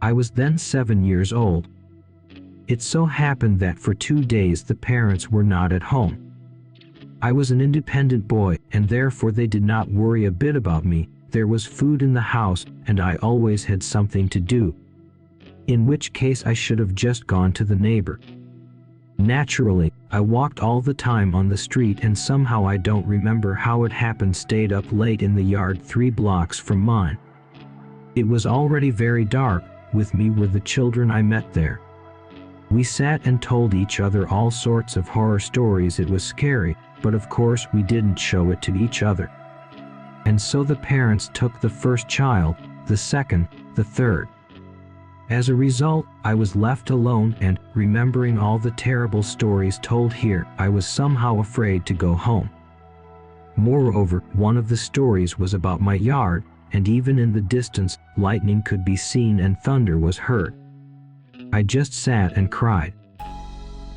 I was then 7 years old. It so happened that for 2 days the parents were not at home. I was an independent boy, and therefore they did not worry a bit about me. There was food in the house, and I always had something to do. In which case I should have just gone to the neighbor. Naturally, I walked all the time on the street, and somehow I don't remember how it happened stayed up late in the yard 3 blocks from mine. It was already very dark. With me were the children I met there. We sat and told each other all sorts of horror stories. It was scary, but of course we didn't show it to each other. And so the parents took the first child, the second, the third. As a result, I was left alone, and, remembering all the terrible stories told here, I was somehow afraid to go home. Moreover, one of the stories was about my yard, and even in the distance, lightning could be seen and thunder was heard. I just sat and cried.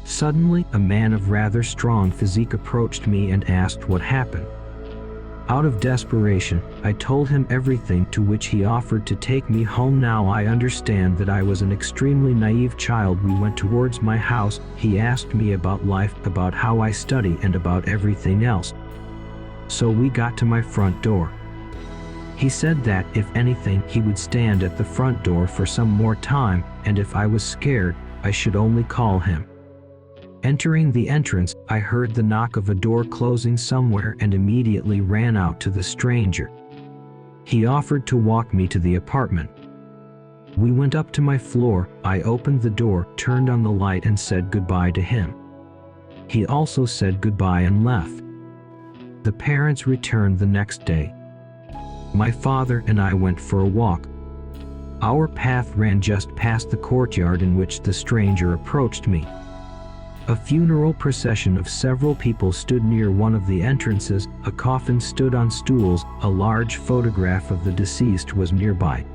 Suddenly, a man of rather strong physique approached me and asked what happened. Out of desperation, I told him everything, to which he offered to take me home. Now I understand that I was an extremely naive child. We went towards my house. He asked me about life, about how I study, and about everything else. So we got to my front door. He said that, if anything, he would stand at the front door for some more time, and if I was scared, I should only call him. Entering the entrance, I heard the knock of a door closing somewhere and immediately ran out to the stranger. He offered to walk me to the apartment. We went up to my floor. I opened the door, turned on the light, and said goodbye to him. He also said goodbye and left. The parents returned the next day. My father and I went for a walk. Our path ran just past the courtyard in which the stranger approached me. A funeral procession of several people stood near one of the entrances. A coffin stood on stools. A large photograph of the deceased was nearby.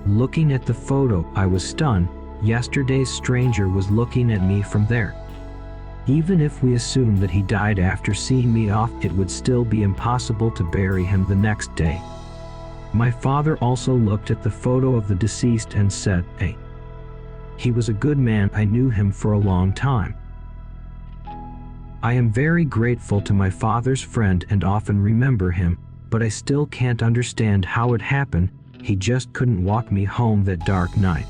Looking at the photo, I was stunned. Yesterday's stranger was looking at me from there. Even if we assume that he died after seeing me off, it would still be impossible to bury him the next day. My father also looked at the photo of the deceased and said, "Hey, he was a good man. I knew him for a long time." I am very grateful to my father's friend and often remember him, but I still can't understand how it happened. He just couldn't walk me home that dark night.